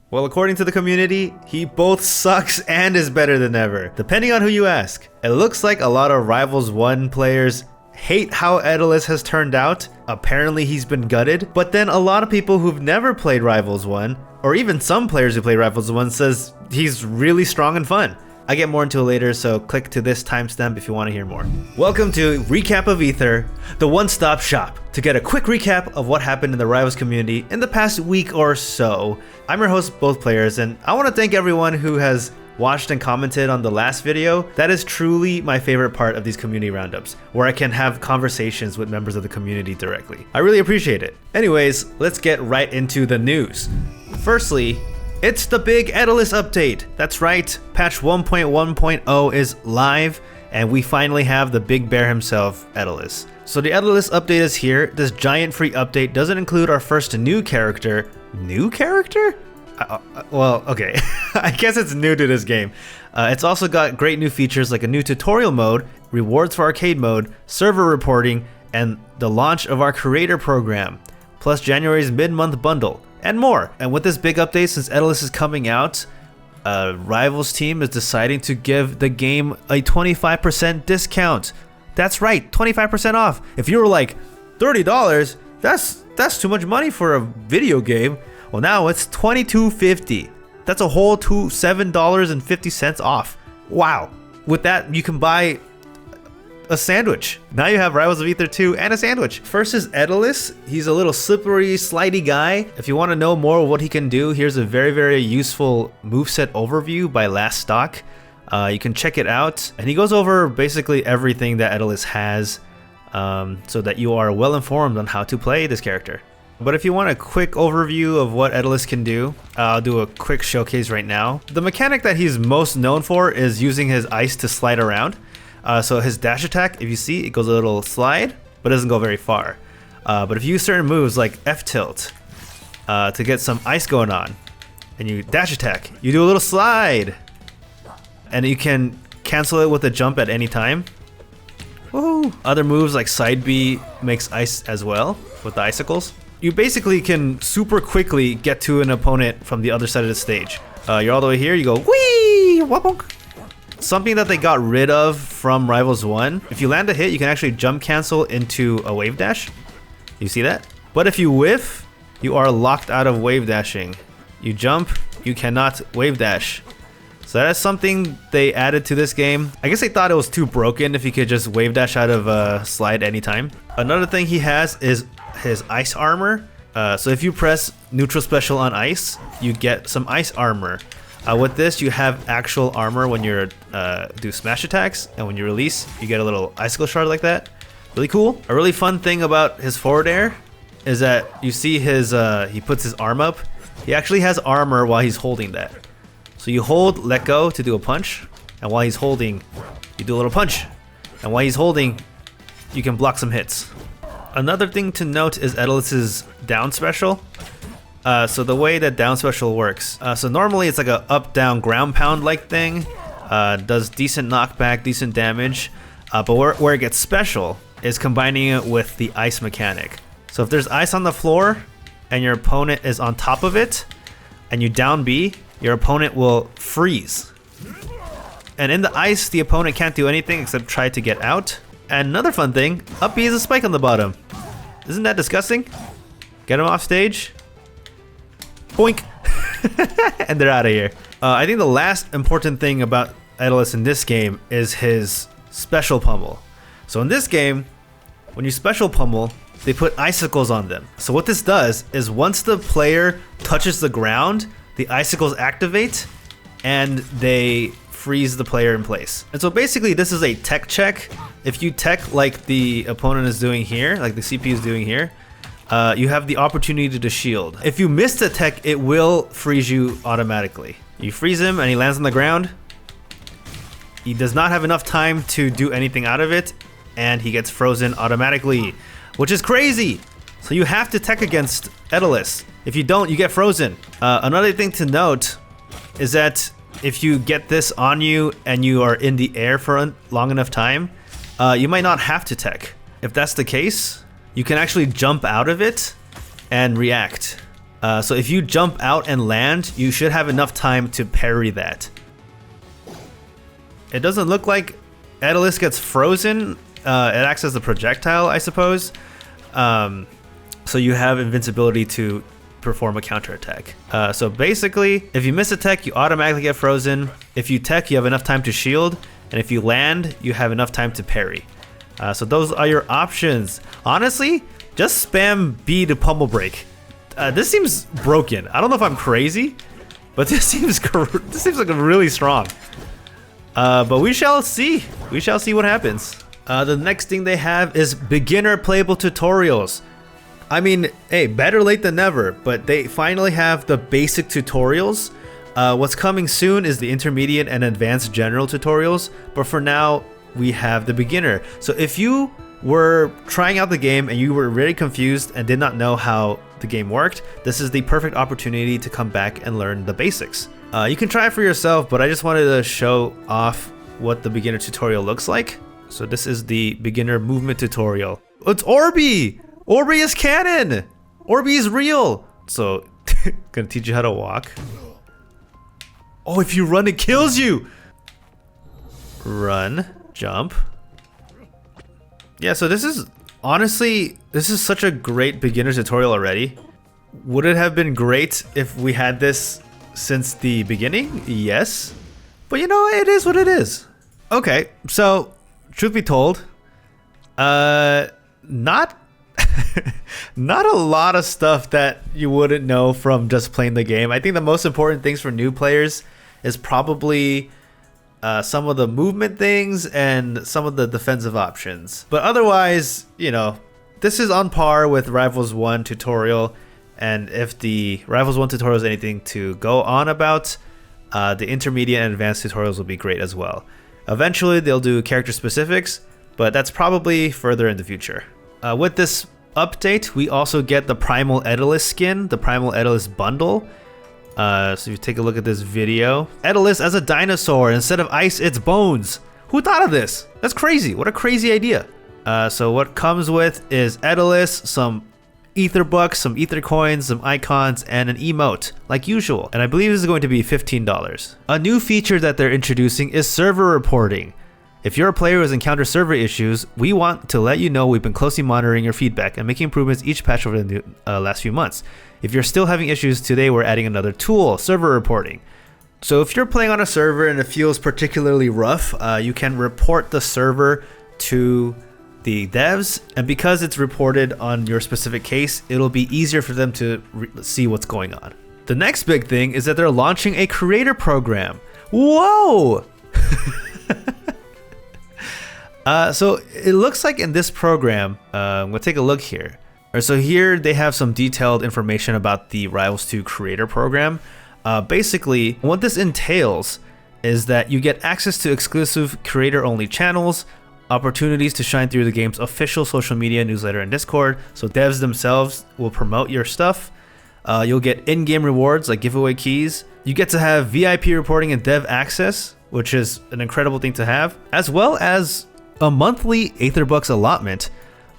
Well, according to the community, he both sucks and is better than ever, depending on who you ask. It looks like a lot of Rivals 1 players hate how Etalus has turned out. Apparently he's been gutted, but then a lot of people who've never played Rivals 1, or even some players who play Rivals 1, says he's really strong and fun. I get more into it later, so click to this timestamp if you want to hear more. Welcome to Recap of Aether, the one-stop shop to get a quick recap of what happened in the Rivals community in the past week or so. I'm your host, Both Players, and I want to thank everyone who has watched and commented on the last video. That is truly my favorite part of these community roundups, where I can have conversations with members of the community directly. I really appreciate it. Anyways, let's get right into the news. Firstly, it's the big Etalus update. That's right, patch 1.1.0 is live, and we finally have the big bear himself, Etalus. So the Etalus update is here. This giant free update doesn't include our first new character. New character? Well, okay. I guess it's new to this game. It's also got great new features like a new tutorial mode, rewards for arcade mode, server reporting, and the launch of our creator program, plus January's mid-month bundle, and more. And with this big update, since Etalus is coming out, Rivals team is deciding to give the game a 25% discount. That's right, 25% off. If you were like, $30, that's too much money for a video game. Well, now it's $22.50. That's a whole $7.50 off. Wow. With that, you can buy a sandwich. Now you have Rivals of Aether 2 and a sandwich. First is Etalus. He's a little slippery, slidey guy. If you want to know more of what he can do, here's a very, very useful moveset overview by Last Stock. You can check it out. And he goes over basically everything that Etalus has, so that you are well informed on how to play this character. But if you want a quick overview of what Etalus can do, I'll do a quick showcase right now. The mechanic that he's most known for is using his ice to slide around. So his dash attack, if you see, it goes a little slide, but doesn't go very far. But if you use certain moves like F tilt to get some ice going on, and you dash attack, you do a little slide. And you can cancel it with a jump at any time. Woohoo! Other moves like side B makes ice as well with the icicles. You basically can super quickly get to an opponent from the other side of the stage. You're all the way here, you go whee! Wapunk! Something that they got rid of from Rivals 1, if you land a hit, you can actually jump cancel into a wave dash. You see that? But if you whiff, you are locked out of wave dashing. You jump, you cannot wave dash. So that is something they added to this game. I guess they thought it was too broken if you could just wave dash out of a slide anytime. Another thing he has is his ice armor. So if you press neutral special on ice, you get some ice armor. With this, you have actual armor when you do smash attacks, and when you release, you get a little icicle shard like that. Really cool. A really fun thing about his forward air is that you see his he puts his arm up. He actually has armor while he's holding that. So you hold, let go to do a punch, and while he's holding, you do a little punch. And while he's holding, you can block some hits. Another thing to note is Etalus's down special. So the way that down special works, so normally it's like a up down ground pound like thing, does decent knockback, decent damage, but where it gets special is combining it with the ice mechanic. So if there's ice on the floor and your opponent is on top of it and you down B, your opponent will freeze. And in the ice, the opponent can't do anything except try to get out. And another fun thing, up B is a spike on the bottom. Isn't that disgusting? Get him off stage. Boink! And they're out of here. I think the last important thing about Etalus in this game is his special pummel. So in this game, when you special pummel, they put icicles on them. So what this does is once the player touches the ground, the icicles activate and they freeze the player in place. And so basically this is a tech check. If you tech like the opponent is doing here, like the CPU is doing here, you have the opportunity to shield. If you miss the tech, it will freeze you automatically. You freeze him and he lands on the ground. He does not have enough time to do anything out of it, and he gets frozen automatically, which is crazy. So you have to tech against Etalus. If you don't, you get frozen. Another thing to note is that if you get this on you and you are in the air for a long enough time, you might not have to tech. If that's the case, you can actually jump out of it and react. So if you jump out and land, you should have enough time to parry that. It doesn't look like Etalus gets frozen. It acts as a projectile, I suppose. So you have invincibility to perform a counterattack. So basically, if you miss a tech, you automatically get frozen. If you tech, you have enough time to shield. And if you land, you have enough time to parry. So those are your options. Honestly, just spam B to pummel break. This seems broken. I don't know if I'm crazy, but this seems like really strong. But we shall see. We shall see what happens. The next thing they have is beginner playable tutorials. I mean, hey, better late than never, but they finally have the basic tutorials. What's coming soon is the intermediate and advanced general tutorials, but for now, we have the beginner. So if you were trying out the game and you were really confused and did not know how the game worked, this is the perfect opportunity to come back and learn the basics. You can try it for yourself, but I just wanted to show off what the beginner tutorial looks like. So this is the beginner movement tutorial. It's Orby! Orby is canon! Orby is real! So, gonna teach you how to walk. Oh, if you run, it kills you! Run, jump. Yeah, so this is, honestly, this is such a great beginner tutorial already. Would it have been great if we had this since the beginning? Yes. But you know, it is what it is. Okay, so, truth be told, not not a lot of stuff that you wouldn't know from just playing the game. I think the most important things for new players is probably some of the movement things and some of the defensive options. But otherwise, you know, this is on par with Rivals 1 tutorial. And if the Rivals 1 tutorial is anything to go on about, the intermediate and advanced tutorials will be great as well. Eventually, they'll do character specifics, but that's probably further in the future. With this update, we also get the Primal Etalus skin, the Primal Etalus bundle. So if you take a look at this video, Etalus as a dinosaur, instead of ice, it's bones. Who thought of this? That's crazy. What a crazy idea. So what comes with is Etalus, some Aether bucks, some Aether coins, some icons, and an emote, like usual. And I believe this is going to be $15. A new feature that they're introducing is server reporting. If you're a player who has encountered server issues, we want to let you know we've been closely monitoring your feedback and making improvements each patch over the last few months. If you're still having issues today, we're adding another tool, server reporting. So if you're playing on a server and it feels particularly rough, you can report the server to the devs, and because it's reported on your specific case, it'll be easier for them to see what's going on. The next big thing is that they're launching a creator program. Whoa! So it looks like in this program, we'll take a look here. So here they have some detailed information about the Rivals 2 creator program. Basically, what this entails is that you get access to exclusive creator-only channels, opportunities to shine through the game's official social media, newsletter, and Discord. So devs themselves will promote your stuff. You'll get in-game rewards like giveaway keys. You get to have VIP reporting and dev access, which is an incredible thing to have, as well as a monthly Aether Bucks allotment,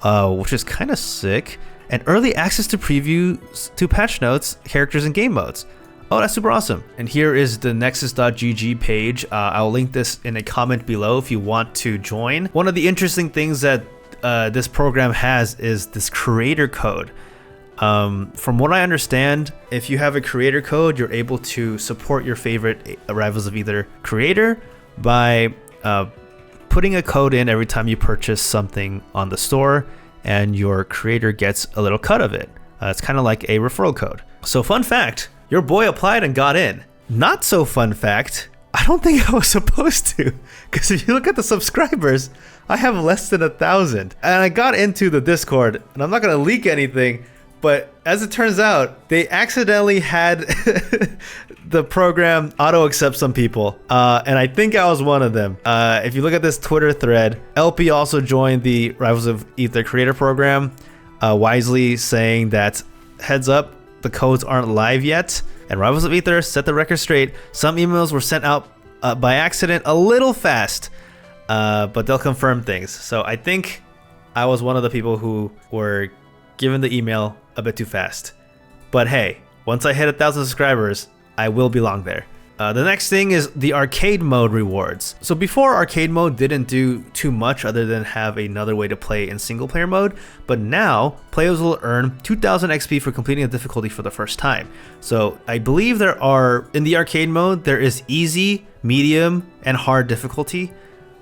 which is kind of sick, and early access to previews to patch notes, characters, and game modes. Oh, that's super awesome. And here is the nexus.gg page. I'll link this in a comment below if you want to join. One of the interesting things that this program has is this creator code. From what I understand, if you have a creator code, you're able to support your favorite Rivals of Aether creator by putting a code in every time you purchase something on the store, and your creator gets a little cut of it. It's kind of like a referral code. So fun fact, your boy applied and got in. Not so fun fact, I don't think I was supposed to, because if you look at the subscribers, I have less than 1,000. And I got into the Discord, and I'm not gonna leak anything, but as it turns out, they accidentally had the program auto-accept some people, and I think I was one of them. If you look at this Twitter thread, LP also joined the Rivals of Aether creator program, wisely saying that, heads up, the codes aren't live yet, and Rivals of Aether set the record straight. Some emails were sent out by accident a little fast, but they'll confirm things. So I think I was one of the people who were given the email a bit too fast. But hey, Once I hit 1,000 subscribers, I will belong there. The next thing is the arcade mode rewards. So before, arcade mode didn't do too much other than have another way to play in single player mode, but now players will earn 2,000 XP for completing a difficulty for the first time. So I believe in the arcade mode, there is easy, medium, and hard difficulty.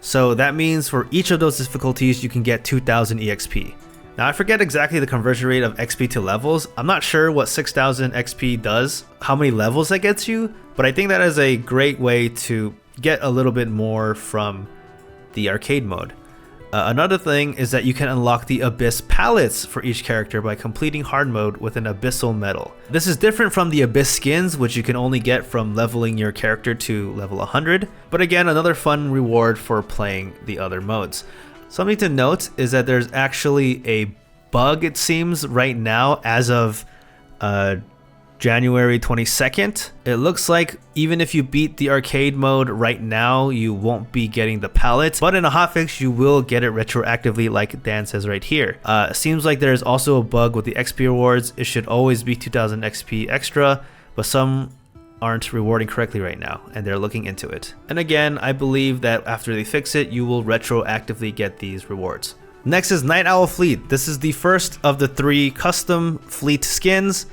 So that means for each of those difficulties, you can get 2,000 EXP. Now I forget exactly the conversion rate of XP to levels. I'm not sure what 6,000 XP does, how many levels that gets you, but I think that is a great way to get a little bit more from the arcade mode. Another thing is that you can unlock the Abyss palettes for each character by completing hard mode with an abyssal medal. This is different from the Abyss skins, which you can only get from leveling your character to level 100, but again, another fun reward for playing the other modes. Something to note is that there's actually a bug, it seems, right now as of January 22nd. It looks like even if you beat the arcade mode right now, you won't be getting the palette, but in a hotfix, you will get it retroactively like Dan says right here. Seems like there's also a bug with the XP rewards. It should always be 2,000 XP extra, but some aren't rewarding correctly right now, and they're looking into it. And again, I believe that after they fix it, you will retroactively get these rewards. Next is Night Owl Fleet. This is the first of the 3 custom fleet skins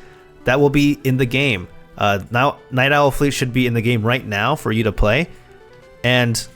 that will be in the game. Now, Night Owl Fleet should be in the game right now for you to play. And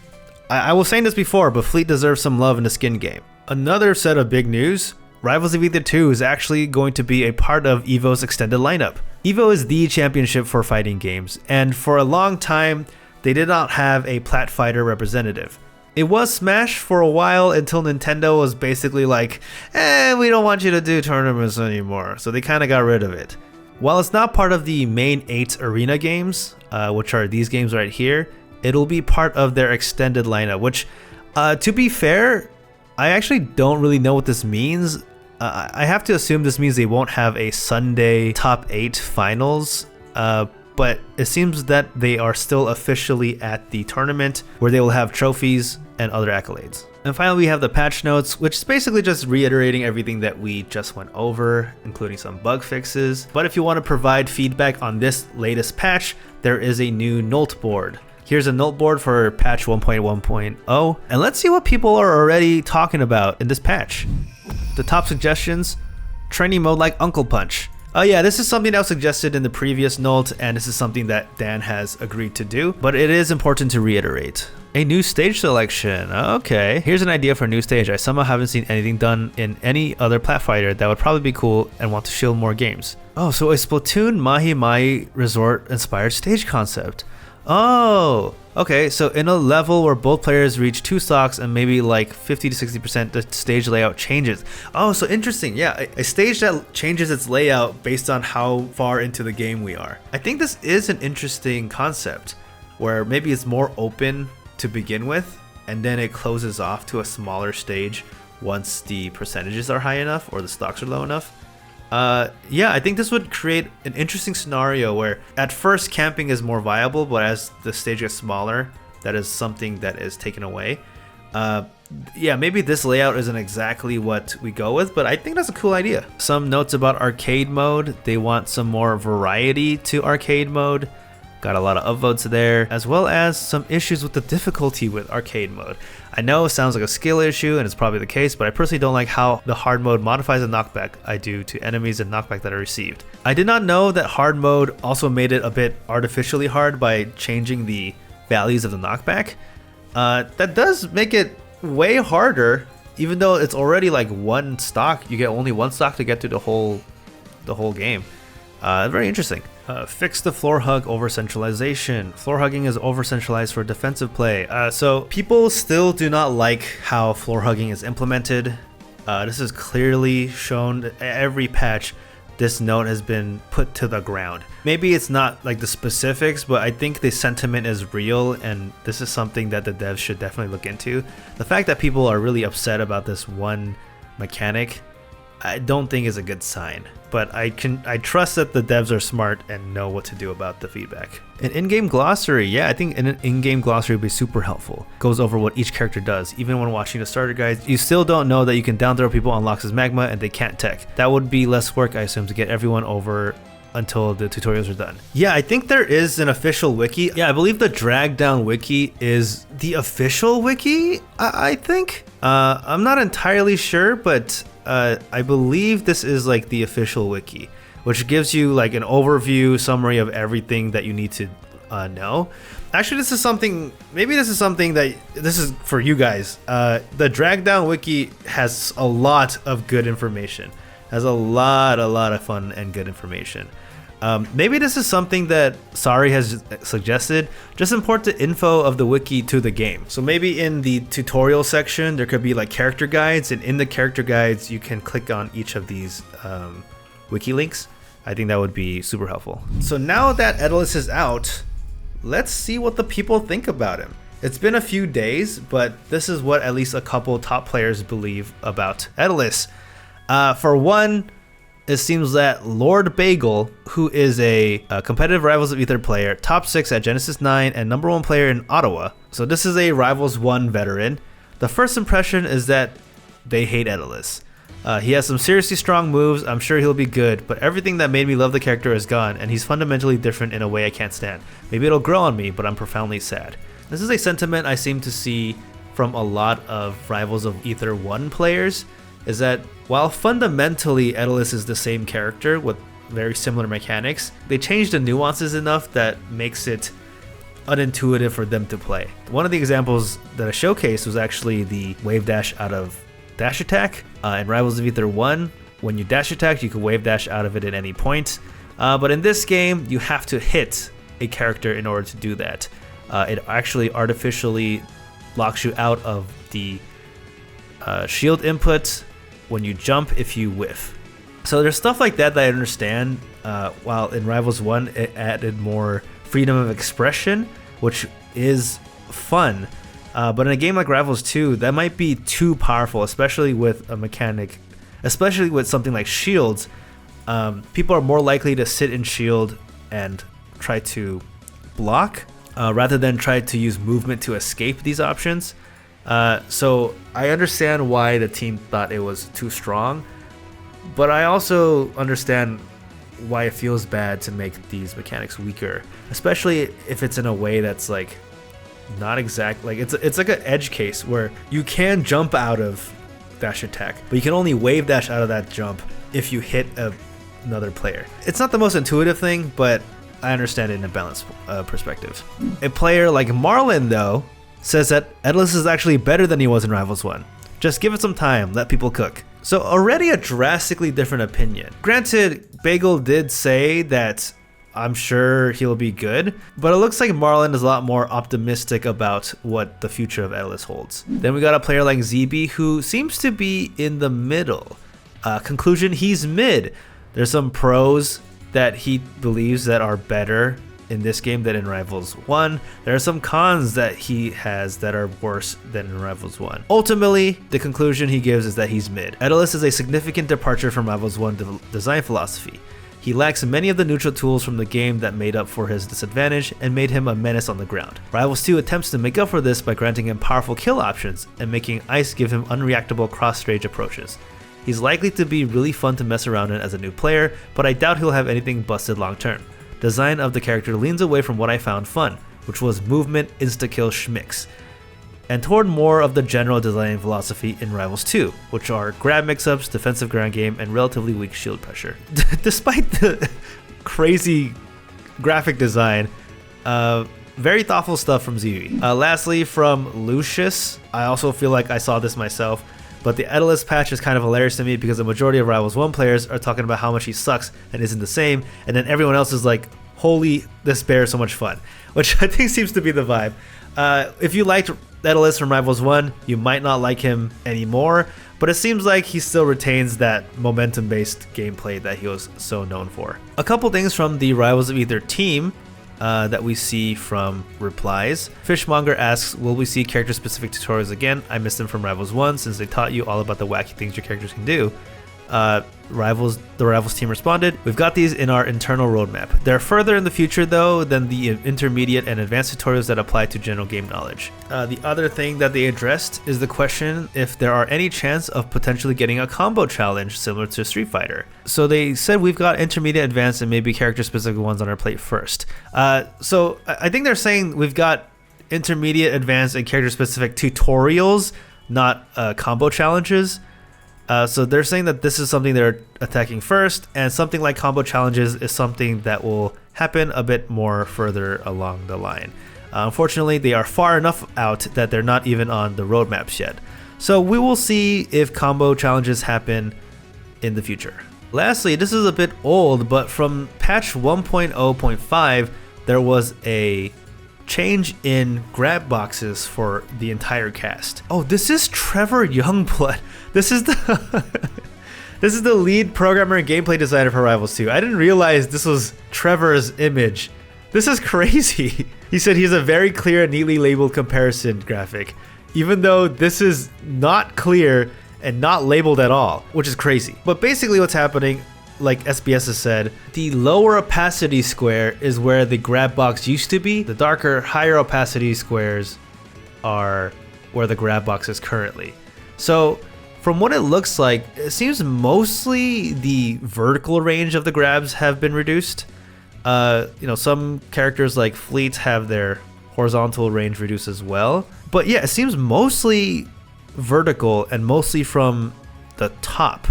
I was saying this before, but Fleet deserves some love in the skin game. Another set of big news, Rivals of Aether 2 is actually going to be a part of EVO's extended lineup. EVO is the championship for fighting games, and for a long time, they did not have a Plat Fighter representative. It was Smash for a while until Nintendo was basically like, we don't want you to do tournaments anymore, so they kind of got rid of it. While it's not part of the main 8 arena games, which are these games right here, it'll be part of their extended lineup, which, to be fair, I actually don't really know what this means. I have to assume this means they won't have a Sunday top 8 finals, but it seems that they are still officially at the tournament where they will have trophies and other accolades. And finally, we have the patch notes, which is basically just reiterating everything that we just went over, including some bug fixes. But if you want to provide feedback on this latest patch, there is a new Nolt board. Here's a Nolt board for patch 1.1.0, and let's see what people are already talking about in this patch. The top suggestions, training mode like Uncle Punch. Oh yeah, this is something that was suggested in the previous Nolt, and this is something that Dan has agreed to do, but it is important to reiterate. A new stage selection, okay. Here's an idea for a new stage. I somehow haven't seen anything done in any other Plat Fighter that would probably be cool and want to shield more games. Oh, so a Splatoon Mahi Mahi Resort inspired stage concept. Oh, okay, so in a level where both players reach 2 stocks and maybe like 50 to 60% the stage layout changes. Oh, so interesting. Yeah, a stage that changes its layout based on how far into the game we are. I think this is an interesting concept where maybe it's more open to begin with and then it closes off to a smaller stage once the percentages are high enough or the stocks are low enough. Yeah, I think this would create an interesting scenario where at first camping is more viable, but as the stage gets smaller, that is something that is taken away. Yeah, maybe this layout isn't exactly what we go with, but I think that's a cool idea. Some notes about arcade mode. They want some more variety to arcade mode. Got a lot of upvotes there, as well as some issues with the difficulty with arcade mode. I know it sounds like a skill issue, and it's probably the case, but I personally don't like how the hard mode modifies the knockback I do to enemies and knockback that I received. I did not know that hard mode also made it a bit artificially hard by changing the values of the knockback. That does make it way harder, even though it's already like 1 stock. You get only 1 stock to get through the whole game. Very interesting. Fix the floor hug over centralization. Floor hugging is over centralized for defensive play. So people still do not like how floor hugging is implemented. This is clearly shown every patch. This note has been put to the ground. Maybe it's not like the specifics, but I think the sentiment is real, and this is something that the devs should definitely look into. The fact that people are really upset about this one mechanic, I don't think is a good sign, but I trust that the devs are smart and know what to do about the feedback. An in-game glossary, yeah, I think an in-game glossary would be super helpful. Goes over what each character does. Even when watching the starter guides, you still don't know that you can down throw people on Lox's Magma and they can't tech. That would be less work, I assume, to get everyone over until the tutorials are done. Yeah, I think there is an official wiki. Yeah, I believe the drag down wiki is the official wiki, I think. I'm not entirely sure, but I believe this is like the official wiki, which gives you like an overview summary of everything that you need to know. Actually, this is something that this is for you guys. The drag down wiki has a lot of good information, has a lot of fun and good information. Maybe this is something that Sari has suggested. Just import the info of the wiki to the game. So maybe in the tutorial section, there could be like character guides, and in the character guides, you can click on each of these wiki links. I think that would be super helpful. So now that Etalus is out, let's see what the people think about him. It's been a few days, but this is what at least a couple top players believe about Etalus. For one, it seems that Lord Bagel, who is a competitive Rivals of Aether player, top 6 at Genesis 9 and number 1 player in Ottawa. So this is a Rivals 1 veteran. The first impression is that they hate Etalus. He has some seriously strong moves. I'm sure he'll be good, but everything that made me love the character is gone, and he's fundamentally different in a way I can't stand. Maybe it'll grow on me, but I'm profoundly sad. This is a sentiment I seem to see from a lot of Rivals of Aether 1 players, is that while fundamentally Etalus is the same character with very similar mechanics, they changed the nuances enough that makes it unintuitive for them to play. One of the examples that I showcased was actually the wave dash out of dash attack. In Rivals of Aether 1, when you dash attack, you can wave dash out of it at any point. But in this game, you have to hit a character in order to do that. It actually artificially locks you out of the shield input when you jump if you whiff. So there's stuff like that I understand, while in Rivals 1, it added more freedom of expression, which is fun. But in a game like Rivals 2, that might be too powerful, especially with a mechanic, especially with something like shields. People are more likely to sit in shield and try to block rather than try to use movement to escape these options. So I understand why the team thought it was too strong, but I also understand why it feels bad to make these mechanics weaker, especially if it's in a way that's like not exact. Like it's like an edge case where you can jump out of dash attack, but you can only wave dash out of that jump if you hit another player. It's not the most intuitive thing, but I understand it in a balanced perspective. A player like Marlon, though, says that Etalus is actually better than he was in Rivals 1. Just give it some time, let people cook. So already a drastically different opinion. Granted, Bagel did say that I'm sure he'll be good, but it looks like Marlon is a lot more optimistic about what the future of Etalus holds. Then we got a player like ZB who seems to be in the middle. Conclusion, he's mid. There's some pros that he believes that are better in this game than in Rivals 1. There are some cons that he has that are worse than in Rivals 1. Ultimately, the conclusion he gives is that he's mid. Etalus is a significant departure from Rivals 1 design philosophy. He lacks many of the neutral tools from the game that made up for his disadvantage and made him a menace on the ground. Rivals 2 attempts to make up for this by granting him powerful kill options and making Ice give him unreactable cross-stage approaches. He's likely to be really fun to mess around in as a new player, but I doubt he'll have anything busted long term. Design of the character leans away from what I found fun, which was movement, insta-kill schmicks, and toward more of the general design philosophy in Rivals 2, which are grab mix-ups, defensive ground game, and relatively weak shield pressure. Despite the crazy graphic design, very thoughtful stuff from ZV. Lastly, from Lucius, I also feel like I saw this myself, but the Etalus patch is kind of hilarious to me because the majority of Rivals 1 players are talking about how much he sucks and isn't the same, and then everyone else is like, holy, this bear is so much fun, which I think seems to be the vibe. If you liked Etalus from Rivals 1, you might not like him anymore, but it seems like he still retains that momentum-based gameplay that he was so known for. A couple things from the Rivals of Aether team that we see from replies. Fishmonger asks, will we see character-specific tutorials again? I missed them from Rivals 1 since they taught you all about the wacky things your characters can do. The Rivals team responded, "We've got these in our internal roadmap. They're further in the future though than the intermediate and advanced tutorials that apply to general game knowledge." The other thing that they addressed is the question if there are any chance of potentially getting a combo challenge similar to Street Fighter. So they said we've got intermediate, advanced, and maybe character specific ones on our plate first. So I think they're saying we've got intermediate, advanced, and character specific tutorials, not combo challenges. So they're saying that this is something they're attacking first, and something like combo challenges is something that will happen a bit more further along the line. Unfortunately, they are far enough out that they're not even on the roadmaps yet. So we will see if combo challenges happen in the future. Lastly, this is a bit old, but from patch 1.0.5, there was a change in grab boxes for the entire cast. Oh, this is Trevor Youngblood. This is the lead programmer and gameplay designer for Rivals 2. I didn't realize this was Trevor's image. This is crazy. He said he's a very clear and neatly labeled comparison graphic, even though this is not clear and not labeled at all, which is crazy. But basically what's happening, like SBS has said, the lower opacity square is where the grab box used to be. The darker, higher opacity squares are where the grab box is currently. So from what it looks like, it seems mostly the vertical range of the grabs have been reduced. Some characters like Fleet have their horizontal range reduced as well. But yeah, it seems mostly vertical and mostly from the top.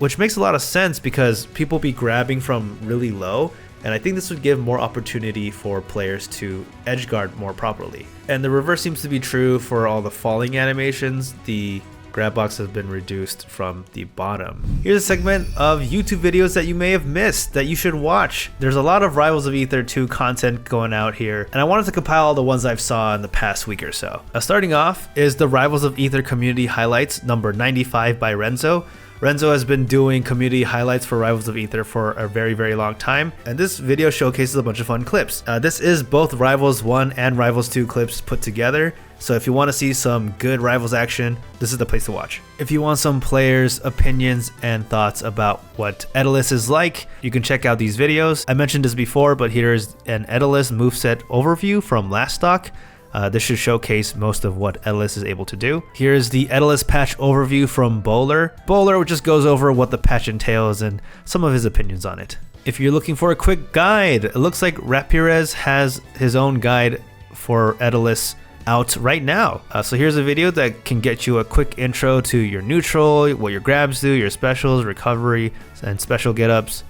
Which makes a lot of sense because people be grabbing from really low, and I think this would give more opportunity for players to edge guard more properly. And the reverse seems to be true for all the falling animations. The grab box has been reduced from the bottom. Here's a segment of YouTube videos that you may have missed that you should watch. There's a lot of Rivals of Aether 2 content going out here, and I wanted to compile all the ones I've saw in the past week or so. Starting off is the Rivals of Aether community highlights, number 95 by Renzo. Renzo has been doing community highlights for Rivals of Aether for a very, very long time, and this video showcases a bunch of fun clips. This is both Rivals 1 and Rivals 2 clips put together, so if you want to see some good Rivals action, this is the place to watch. If you want some players' opinions and thoughts about what Etalus is like, you can check out these videos. I mentioned this before, but here's an Etalus moveset overview from last stock. This should showcase most of what Etalus is able to do. Here's the Etalus patch overview from Bowler. Bowler just goes over what the patch entails and some of his opinions on it. If you're looking for a quick guide, it looks like Raoires has his own guide for Etalus out right now. So here's a video that can get you a quick intro to your neutral, what your grabs do, your specials, recovery, and special get-ups,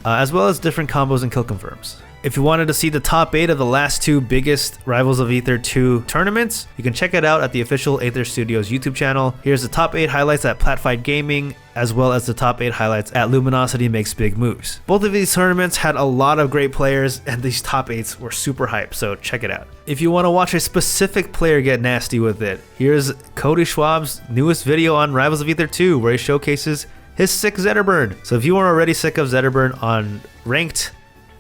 as well as different combos and kill confirms. If you wanted to see the top 8 of the last 2 biggest Rivals of Aether 2 tournaments, you can check it out at the official Aether Studios YouTube channel. Here's the top 8 highlights at Platfight Gaming, as well as the top 8 highlights at Luminosity Makes Big Moves. Both of these tournaments had a lot of great players, and these top 8s were super hype, so check it out. If you want to watch a specific player get nasty with it, here's Cody Schwab's newest video on Rivals of Aether 2, where he showcases his sick Zetterburn. So if you are already sick of Zetterburn on Ranked,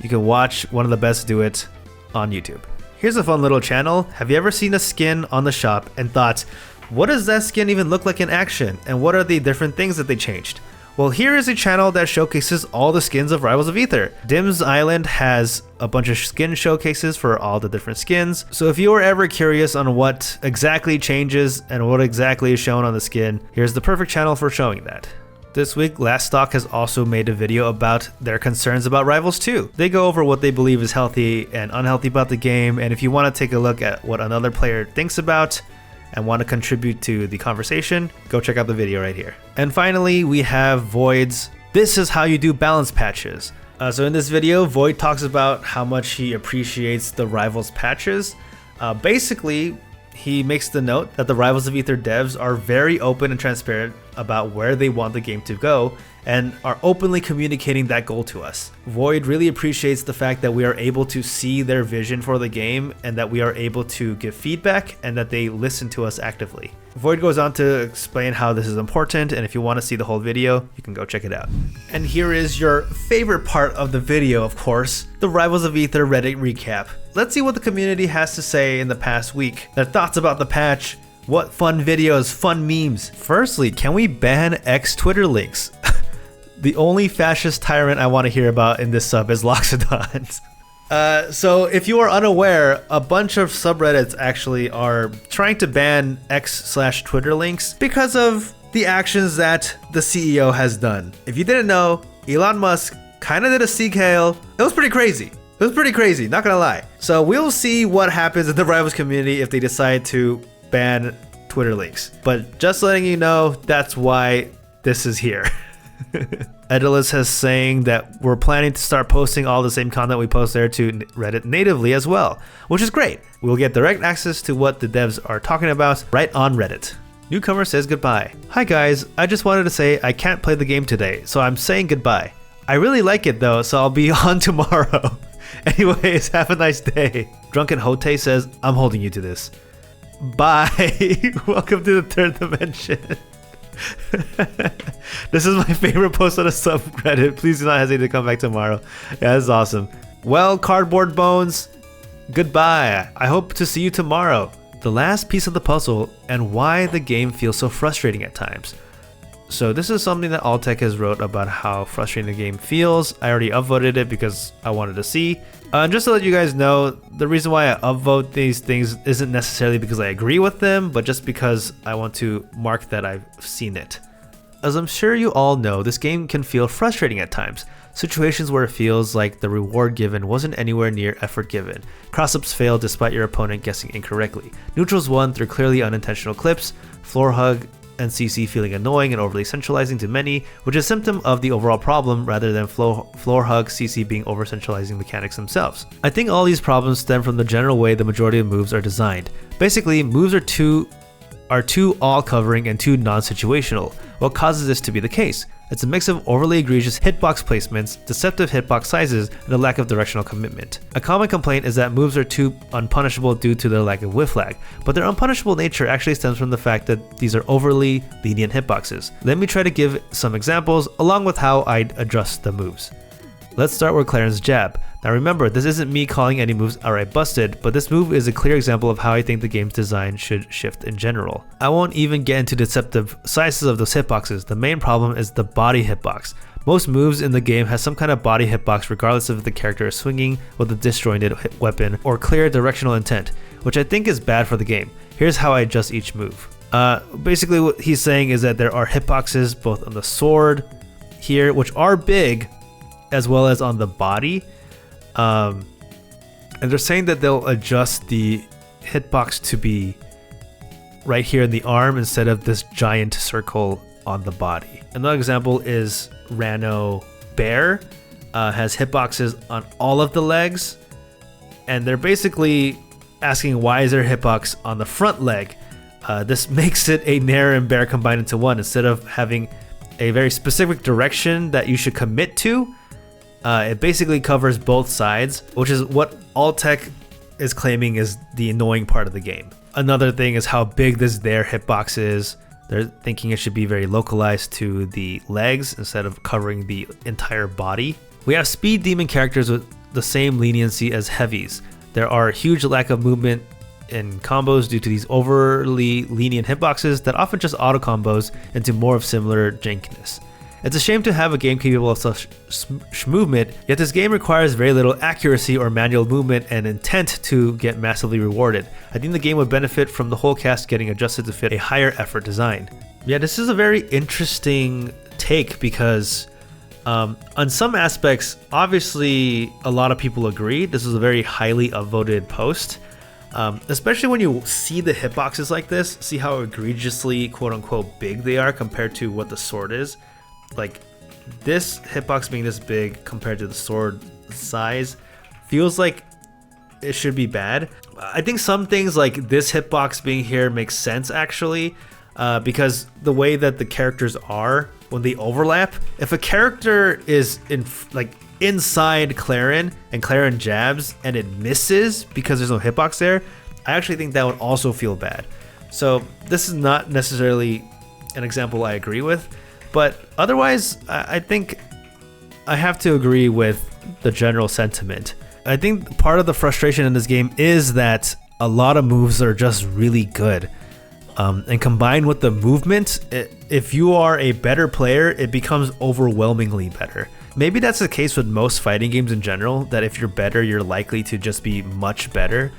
you can watch one of the best do it on YouTube. Here's a fun little channel. Have you ever seen a skin on the shop and thought, what does that skin even look like in action? And what are the different things that they changed? Well, here is a channel that showcases all the skins of Rivals of Aether. Dim's Island has a bunch of skin showcases for all the different skins. So if you are ever curious on what exactly changes and what exactly is shown on the skin, here's the perfect channel for showing that. This week, Last Stock has also made a video about their concerns about Rivals 2. They go over what they believe is healthy and unhealthy about the game, and if you want to take a look at what another player thinks about and want to contribute to the conversation, go check out the video right here. And finally, we have Void's This Is How You Do Balance Patches. So in this video, Void talks about how much he appreciates the Rivals patches. Basically, he makes the note that the Rivals of Aether devs are very open and transparent about where they want the game to go and are openly communicating that goal to us. Void really appreciates the fact that we are able to see their vision for the game and that we are able to give feedback and that they listen to us actively. Void goes on to explain how this is important, and if you want to see the whole video, you can go check it out. And here is your favorite part of the video, of course, the Rivals of Aether Reddit recap. Let's see what the community has to say in the past week, their thoughts about the patch, What fun videos, fun memes. Firstly, can we ban X Twitter links? The only fascist tyrant I want to hear about in this sub is Loxodon. So if you are unaware, a bunch of subreddits actually are trying to ban X/Twitter links because of the actions that the CEO has done. If you didn't know, Elon Musk kind of did a seek hail. It was pretty crazy. It was pretty crazy, not gonna lie. So we'll see what happens in the Rivals community if they decide to ban Twitter links. But just letting you know, that's why this is here. Etalus has saying that we're planning to start posting all the same content we post there to Reddit natively as well, which is great. We'll get direct access to what the devs are talking about right on Reddit. Newcomer says goodbye. Hi guys, I just wanted to say I can't play the game today, so I'm saying goodbye. I really like it though, so I'll be on tomorrow. Anyways, have a nice day. Drunken Hote says, I'm holding you to this. Bye. Welcome to the third dimension. This is my favorite post on a subreddit. Please do not hesitate to come back tomorrow. Yeah, that's awesome. Well, Cardboard Bones, goodbye. I hope to see you tomorrow. The last piece of the puzzle and why the game feels so frustrating at times. So this is something that Alltech has wrote about how frustrating the game feels. I already upvoted it because I wanted to see. Just to let you guys know, the reason why I upvote these things isn't necessarily because I agree with them, but just because I want to mark that I've seen it. As I'm sure you all know, this game can feel frustrating at times. Situations where it feels like the reward given wasn't anywhere near effort given. Cross-ups fail despite your opponent guessing incorrectly. Neutrals won through clearly unintentional clips. Floor hug and CC feeling annoying and overly centralizing to many, which is a symptom of the overall problem rather than floor hug CC being over centralizing mechanics themselves. I think all these problems stem from the general way the majority of moves are designed. Basically, moves are too all-covering and too non-situational. What causes this to be the case? It's a mix of overly egregious hitbox placements, deceptive hitbox sizes, and a lack of directional commitment. A common complaint is that moves are too unpunishable due to their lack of whiff lag, but their unpunishable nature actually stems from the fact that these are overly lenient hitboxes. Let me try to give some examples along with how I'd adjust the moves. Let's start with Claren's jab. Now remember, this isn't me calling any moves outright busted, but this move is a clear example of how I think the game's design should shift in general. I won't even get into deceptive sizes of those hitboxes. The main problem is the body hitbox. Most moves in the game has some kind of body hitbox regardless if the character is swinging with a disjointed weapon or clear directional intent, which I think is bad for the game. Here's how I adjust each move. Basically what he's saying is that there are hitboxes both on the sword here, which are big, as well as on the body. And they're saying that they'll adjust the hitbox to be right here in the arm instead of this giant circle on the body. Another example is Rano Bear, has hitboxes on all of the legs, and they're basically asking why is there hitbox on the front leg. This makes it a Nair and Bear combined into one instead of having a very specific direction that you should commit to. It basically covers both sides, which is what Alltech is claiming is the annoying part of the game. Another thing is how big this their hitbox is. They're thinking it should be very localized to the legs instead of covering the entire body. We have speed demon characters with the same leniency as heavies. There are a huge lack of movement in combos due to these overly lenient hitboxes that often just auto combos into more of similar jankiness. It's a shame to have a game capable of such movement, yet this game requires very little accuracy or manual movement and intent to get massively rewarded. I think the game would benefit from the whole cast getting adjusted to fit a higher effort design. Yeah, this is a very interesting take because on some aspects, obviously a lot of people agree. This is a very highly upvoted post. Especially when you see the hitboxes like this, see how egregiously quote unquote big they are compared to what the sword is. Like this hitbox being this big compared to the sword size feels like it should be bad. I think some things like this hitbox being here makes sense actually, because the way that the characters are when they overlap, if a character is inside Claren and Claren jabs and it misses because there's no hitbox there, I actually think that would also feel bad. So this is not necessarily an example I agree with. But otherwise, I think I have to agree with the general sentiment. I think part of the frustration in this game is that a lot of moves are just really good. And combined with the movement, if you are a better player, it becomes overwhelmingly better. Maybe that's the case with most fighting games in general, that if you're better, you're likely to just be much better.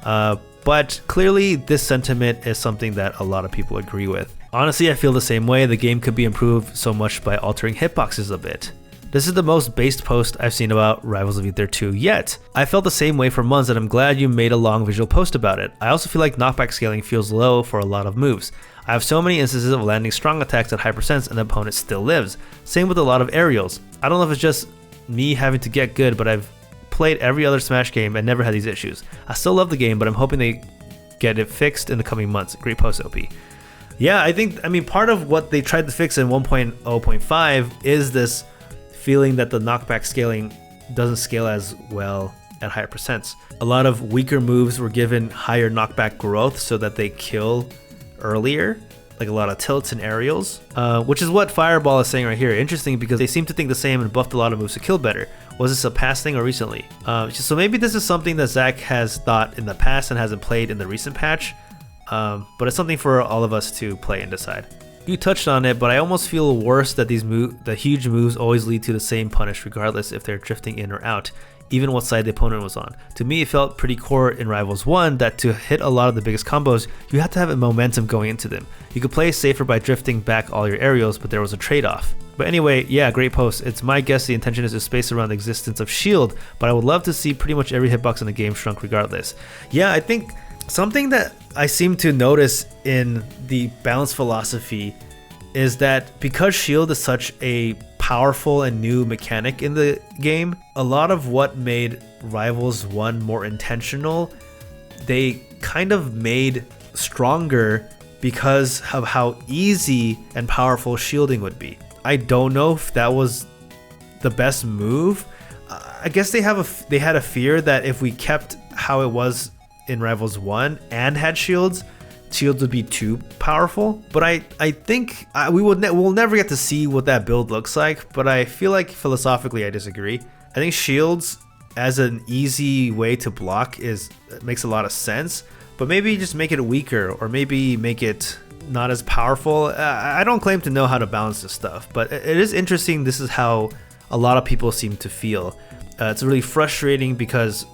But clearly this sentiment is something that a lot of people agree with. Honestly, I feel the same way. The game could be improved so much by altering hitboxes a bit. This is the most based post I've seen about Rivals of Aether 2 yet. I felt the same way for months, and I'm glad you made a long visual post about it. I also feel like knockback scaling feels low for a lot of moves. I have so many instances of landing strong attacks at high percents and the opponent still lives. Same with a lot of aerials. I don't know if it's just me having to get good, but I've played every other Smash game and never had these issues. I still love the game, but I'm hoping they get it fixed in the coming months. Great post, OP. Yeah, I mean, part of what they tried to fix in 1.0.5 is this feeling that the knockback scaling doesn't scale as well at higher percents. A lot of weaker moves were given higher knockback growth so that they kill earlier, like a lot of tilts and aerials, which is what Fireball is saying right here. Interesting, because they seem to think the same and buffed a lot of moves to kill better. Was this a past thing or recently? So maybe this is something that Zach has thought in the past and hasn't played in the recent patch, but it's something for all of us to play and decide. You touched on it, but I almost feel worse that the huge moves always lead to the same punish regardless if they're drifting in or out, even what side the opponent was on. To me, it felt pretty core in Rivals 1 that to hit a lot of the biggest combos, you had to have a momentum going into them. You could play safer by drifting back all your aerials, but there was a trade-off. But anyway, yeah, great post. It's my guess the intention is to space around the existence of shield, but I would love to see pretty much every hitbox in the game shrunk regardless. Yeah, I think something that I seem to notice in the balance philosophy is that because shield is such a powerful and new mechanic in the game, a lot of what made Rivals 1 more intentional, they kind of made stronger because of how easy and powerful shielding would be. I don't know if that was the best move. I guess they had a fear that if we kept how it was in Rivals 1 and had shields would be too powerful. But I think we'll never get to see what that build looks like, but I feel like philosophically I disagree. I think shields as an easy way to block makes a lot of sense, but maybe just make it weaker or maybe make it not as powerful. I don't claim to know how to balance this stuff, but it is interesting. This is how a lot of people seem to feel. It's really frustrating because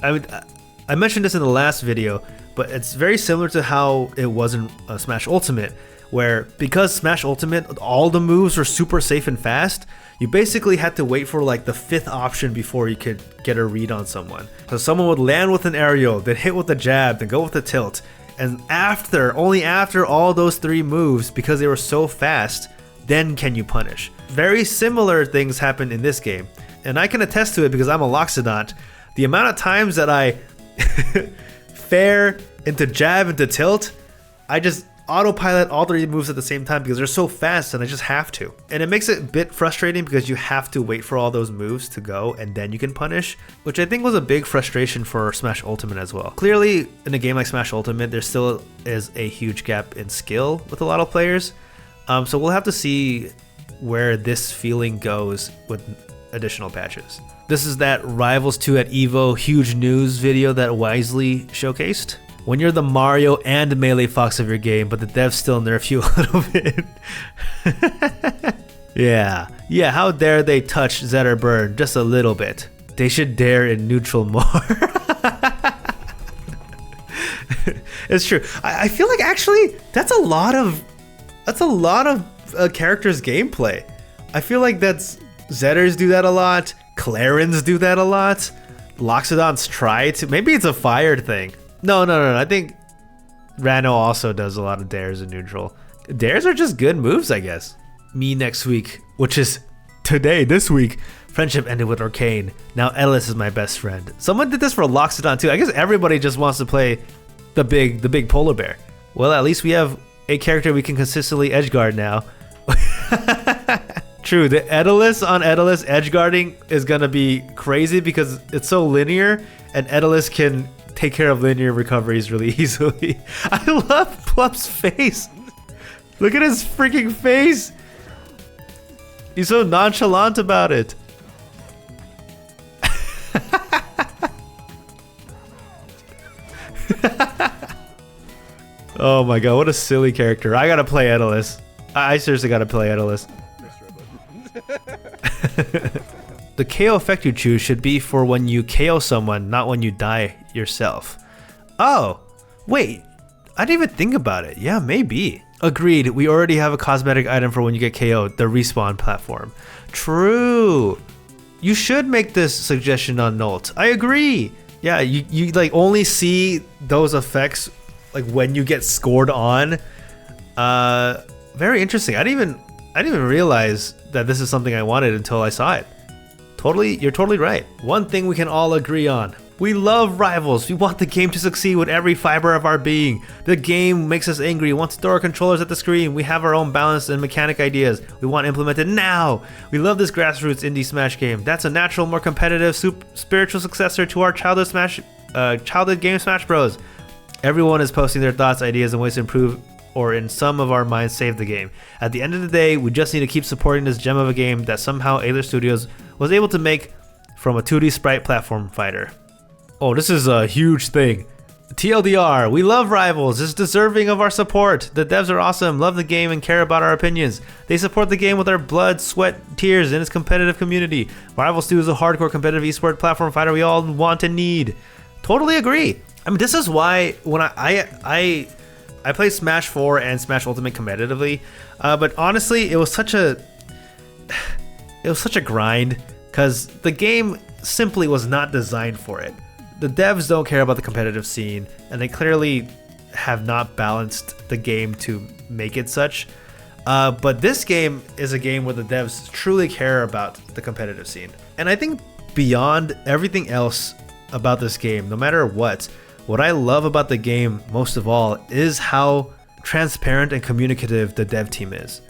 I mentioned this in the last video, but it's very similar to how it was in Smash Ultimate, where because Smash Ultimate, all the moves were super safe and fast, you basically had to wait for like the 5th option before you could get a read on someone. So someone would land with an aerial, then hit with a jab, then go with a tilt, and only after all those 3 moves, because they were so fast, then can you punish. Very similar things happen in this game, and I can attest to it because I'm a Loxodont. The amount of times that I fair into jab into tilt, I just autopilot all 3 moves at the same time because they're so fast and I just have to. And it makes it a bit frustrating because you have to wait for all those moves to go and then you can punish, which I think was a big frustration for Smash Ultimate as well. Clearly, in a game like Smash Ultimate, there still is a huge gap in skill with a lot of players. So we'll have to see where this feeling goes with additional patches. This is that Rivals 2 at EVO huge news video that Wisely showcased. When you're the Mario and Melee Fox of your game, but the devs still nerf you a little bit. Yeah, how dare they touch Zetter Burn just a little bit. They should dare in neutral more. It's true. I feel like actually that's a lot of characters' gameplay. I feel like Zetters do that a lot. Clarins do that a lot. Loxodonts try to. Maybe it's a fired thing. No. I think Rano also does a lot of dares in neutral. Dares are just good moves, I guess. Me next week, which is this week. Friendship ended with Arcane. Now Etalus is my best friend. Someone did this for Loxodon too. I guess everybody just wants to play the big polar bear. Well, at least we have a character we can consistently edgeguard now. True, the Etalus on Etalus edgeguarding is gonna be crazy because it's so linear, and Etalus can take care of linear recoveries really easily. I love Plup's face. Look at his freaking face. He's so nonchalant about it. Oh my god, what a silly character. I gotta play Etalus. I seriously gotta play Etalus. The KO effect you choose should be for when you KO someone, not when you die yourself. Oh, wait. I didn't even think about it. Yeah, maybe. Agreed, we already have a cosmetic item for when you get KO'd, the respawn platform. True. You should make this suggestion on Nolt. I agree. Yeah, you like only see those effects like when you get scored on. Very interesting. I didn't even realize that this is something I wanted until I saw it. You're totally right. One thing we can all agree on. We love Rivals. We want the game to succeed with every fiber of our being. The game makes us angry. We want to throw our controllers at the screen. We have our own balance and mechanic ideas. We want implemented now. We love this grassroots indie Smash game. That's a natural, more competitive, spiritual successor to our childhood game Smash Bros. Everyone is posting their thoughts, ideas, and ways to improve, or in some of our minds save the game. At the end of the day, we just need to keep supporting this gem of a game that somehow Aether Studios was able to make from a 2D sprite platform fighter. Oh, this is a huge thing. TLDR, we love Rivals. It's deserving of our support. The devs are awesome, love the game, and care about our opinions. They support the game with their blood, sweat, tears, and its competitive community. Rivals 2 is a hardcore competitive esport platform fighter we all want and need. Totally agree. I mean, this is why when I play Smash 4 and Smash Ultimate competitively, but honestly, it was such a grind because the game simply was not designed for it. The devs don't care about the competitive scene, and they clearly have not balanced the game to make it such. But this game is a game where the devs truly care about the competitive scene. And I think beyond everything else about this game, no matter what I love about the game most of all is how transparent and communicative the dev team is.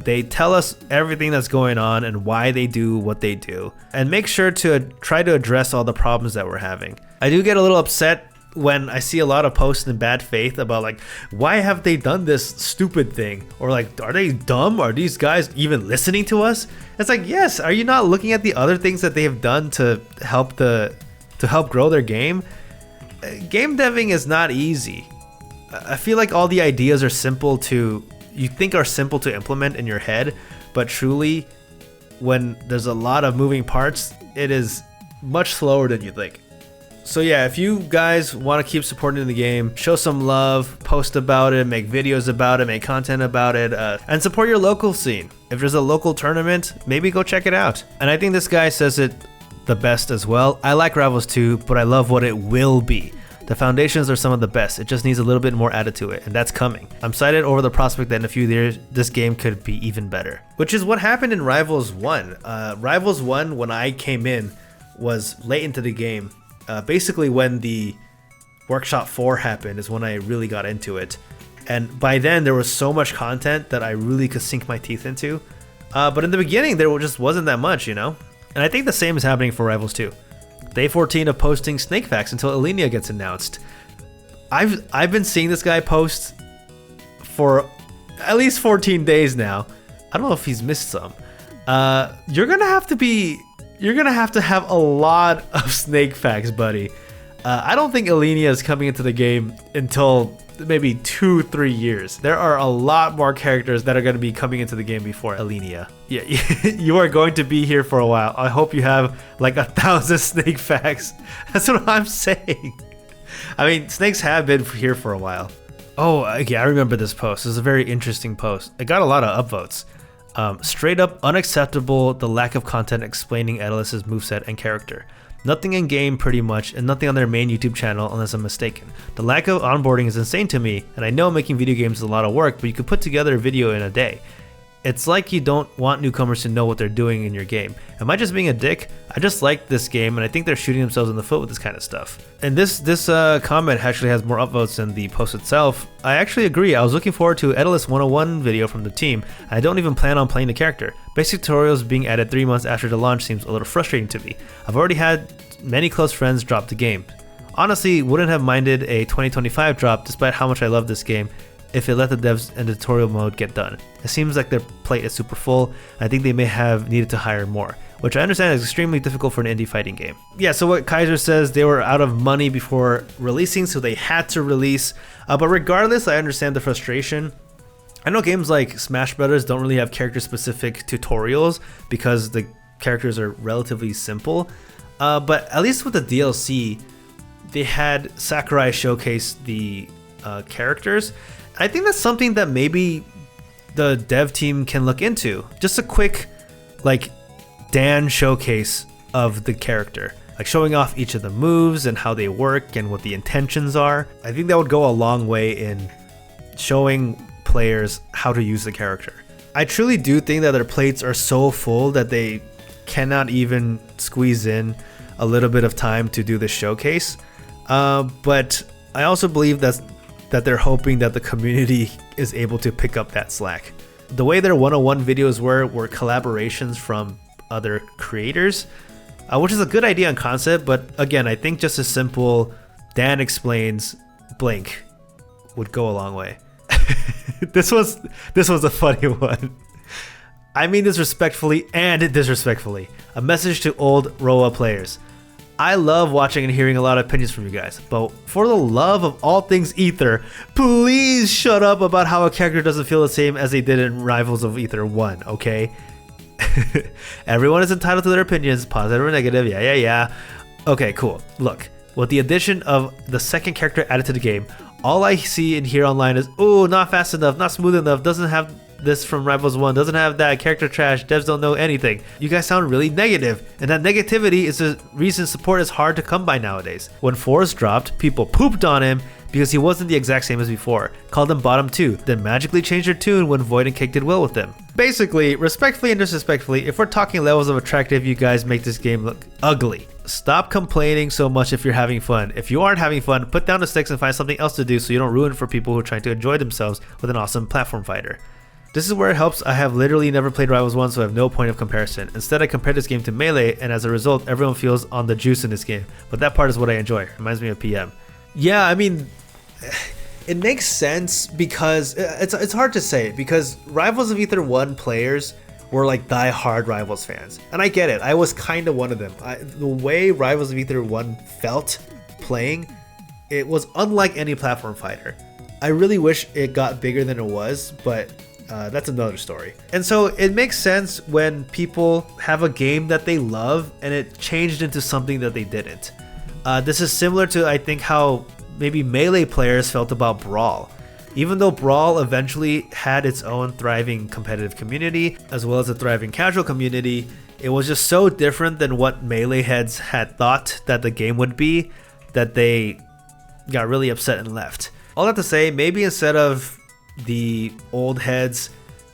They tell us everything that's going on and why they do what they do, and make sure to try to address all the problems that we're having. I do get a little upset when I see a lot of posts in bad faith about like, why have they done this stupid thing? Or like, are they dumb? Are these guys even listening to us? It's like, yes, are you not looking at the other things that they have done to help grow their game? Game deving is not easy. I feel like all the ideas are simple to implement in your head, but truly when there's a lot of moving parts, it is much slower than you think. So yeah, if you guys want to keep supporting the game, show some love, post about it, make videos about it, make content about it, and support your local scene. If there's a local tournament, maybe go check it out. And I think this guy says it the best as well. I like Rivals 2, but I love what it will be. The foundations are some of the best. It just needs a little bit more added to it, and that's coming. I'm excited over the prospect that in a few years, this game could be even better. Which is what happened in Rivals 1. Rivals 1, when I came in, was late into the game. Basically when the Workshop 4 happened is when I really got into it. And by then, there was so much content that I really could sink my teeth into. But in the beginning, there just wasn't that much, you know? And I think the same is happening for Rivals 2. Day 14 of posting snake facts until Elenia gets announced. I've been seeing this guy post for at least 14 days now. I don't know if he's missed some. You're gonna have to have a lot of snake facts, buddy. I don't think Elenia is coming into the game until maybe 2-3 years. There are a lot more characters that are going to be coming into the game before Elenia. Yeah, you are going to be here for a while. I hope you have like 1,000 snake facts. That's what I'm saying. I mean, snakes have been here for a while. Oh, okay, I remember this post. This is a very interesting post. It got a lot of upvotes. Straight up unacceptable, the lack of content explaining Etalus' moveset and character. Nothing in game pretty much, and nothing on their main YouTube channel unless I'm mistaken. The lack of onboarding is insane to me, and I know making video games is a lot of work, but you could put together a video in a day. It's like you don't want newcomers to know what they're doing in your game. Am I just being a dick? I just like this game, and I think they're shooting themselves in the foot with this kind of stuff. And this comment actually has more upvotes than the post itself. I actually agree. I was looking forward to Etalus 101 video from the team, and I don't even plan on playing the character. Basic tutorials being added 3 months after the launch seems a little frustrating to me. I've already had many close friends drop the game. Honestly, wouldn't have minded a 2025 drop despite how much I love this game if it let the devs and the tutorial mode get done. It seems like their plate is super full, and I think they may have needed to hire more. which I understand is extremely difficult for an indie fighting game. Yeah, so what Kaiser says, they were out of money before releasing, so they had to release. But regardless, I understand the frustration. I know games like Smash Brothers don't really have character-specific tutorials because the characters are relatively simple. But at least with the DLC, they had Sakurai showcase the characters. I think that's something that maybe the dev team can look into. Just a quick, like, Dan showcase of the character, like showing off each of the moves and how they work and what the intentions are. I think that would go a long way in showing players how to use the character. I truly do think that their plates are so full that they cannot even squeeze in a little bit of time to do the showcase. But I also believe that they're hoping that the community is able to pick up that slack. The way their 101 videos were collaborations from other creators, which is a good idea and concept, but again, I think just a simple Dan explains blank would go a long way. This was a funny one. I mean this respectfully and disrespectfully. A message to old Roa players. I love watching and hearing a lot of opinions from you guys, but for the love of all things Aether, please shut up about how a character doesn't feel the same as they did in Rivals of Aether 1, okay? Everyone is entitled to their opinions, positive or negative, yeah. Okay, cool. Look, with the addition of the second character added to the game, all I see and hear online is, oh, not fast enough, not smooth enough, doesn't have this from Rivals 1, doesn't have that, character trash, devs don't know anything. You guys sound really negative, and that negativity is the reason support is hard to come by nowadays. When Forrest dropped, people pooped on him because he wasn't the exact same as before, called him bottom 2, then magically changed their tune when Void and Cake did well with them. Basically, respectfully and disrespectfully, if we're talking levels of attractive, you guys make this game look ugly. Stop complaining so much if you're having fun. If you aren't having fun, put down the sticks and find something else to do so you don't ruin it for people who are trying to enjoy themselves with an awesome platform fighter. This is where it helps. I have literally never played Rivals 1, so I have no point of comparison. Instead, I compare this game to Melee, and as a result, everyone feels on the juice in this game. But that part is what I enjoy. Reminds me of PM. Yeah, I mean, it makes sense because it's hard to say, because Rivals of Aether 1 players were like die-hard Rivals fans. And I get it. I was kind of one of them. The way Rivals of Aether 1 felt playing, it was unlike any platform fighter. I really wish it got bigger than it was, but that's another story. And so it makes sense when people have a game that they love and it changed into something that they didn't. This is similar to, I think, how maybe Melee players felt about Brawl. Even though Brawl eventually had its own thriving competitive community, as well as a thriving casual community, it was just so different than what Melee heads had thought that the game would be, that they got really upset and left. All that to say, maybe instead of the old heads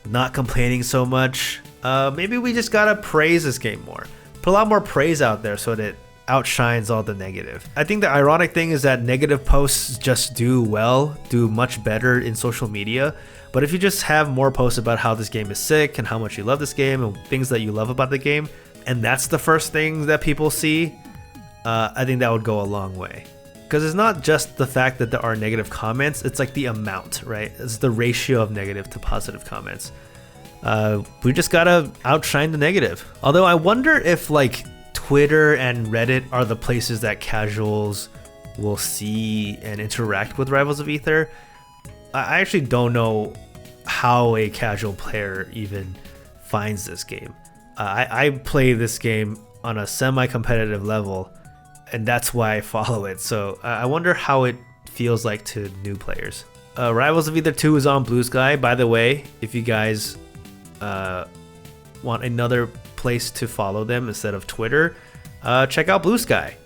not complaining so much, maybe we just gotta praise this game more. Put a lot more praise out there so that it outshines all the negative. I think the ironic thing is that negative posts just do much better in social media. But if you just have more posts about how this game is sick and how much you love this game and things that you love about the game, and that's the first thing that people see, I think that would go a long way. Because it's not just the fact that there are negative comments, it's like the amount, right? It's the ratio of negative to positive comments. We just gotta outshine the negative. Although I wonder if like Twitter and Reddit are the places that casuals will see and interact with Rivals of Aether. I actually don't know how a casual player even finds this game. I play this game on a semi-competitive level, and that's why I follow it. So I wonder how it feels like to new players. Rivals of Aether 2 is on Blue Sky. By the way, if you guys want another place to follow them instead of Twitter, check out Blue Sky.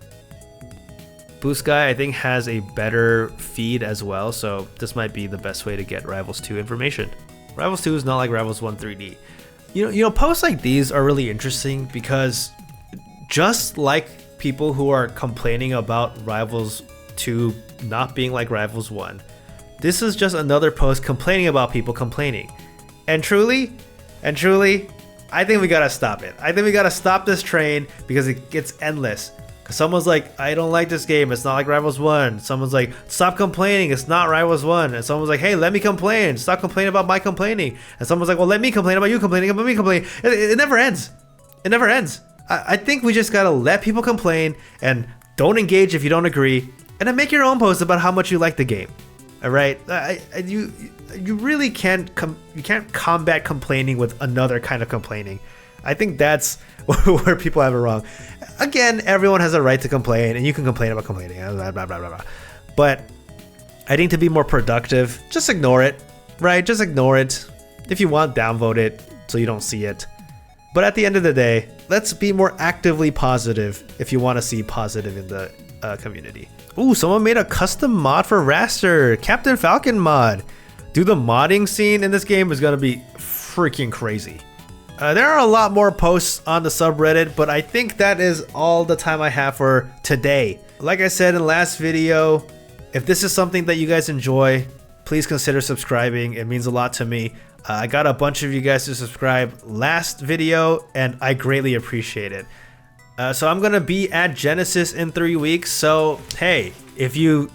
Blue Sky, I think, has a better feed as well, so this might be the best way to get Rivals 2 information. Rivals 2 is not like Rivals 1 3D. You know, posts like these are really interesting because just like people who are complaining about Rivals 2 not being like Rivals 1, this is just another post complaining about people complaining. And truly, I think we gotta stop it. I think we gotta stop this train because it gets endless. Cause someone's like, I don't like this game, it's not like Rivals 1. Someone's like, stop complaining, it's not Rivals 1. And someone's like, hey, let me complain, stop complaining about my complaining. And someone's like, well, let me complain about you complaining about me complaining. It never ends. It never ends. I think we just gotta let people complain and don't engage if you don't agree, and then make your own post about how much you like the game. All right, you really can't combat complaining with another kind of complaining. I think that's where people have it wrong. Again, everyone has a right to complain, and you can complain about complaining, blah, blah, blah, blah, blah. But I think to be more productive, just ignore it, right? Just ignore it. If you want, downvote it so you don't see it. But at the end of the day, let's be more actively positive if you want to see positive in the community. Ooh, someone made a custom mod for Raster, Captain Falcon mod. Dude, the modding scene in this game is going to be freaking crazy. There are a lot more posts on the subreddit, but I think that is all the time I have for today. Like I said in the last video, if this is something that you guys enjoy, please consider subscribing. It means a lot to me. I got a bunch of you guys to subscribe last video, and I greatly appreciate it. So I'm gonna be at Genesis in 3 weeks. So hey, if you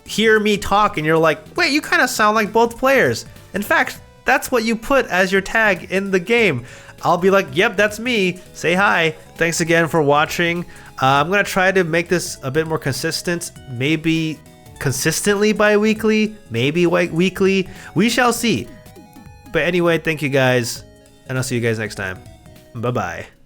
hear me talk and you're like, wait, you kind of sound like both players. In fact, that's what you put as your tag in the game. I'll be like, yep, that's me. Say hi. Thanks again for watching. I'm gonna try to make this a bit more consistent. Maybe consistently bi-weekly, maybe weekly. We shall see. But anyway, thank you guys, and I'll see you guys next time. Bye-bye.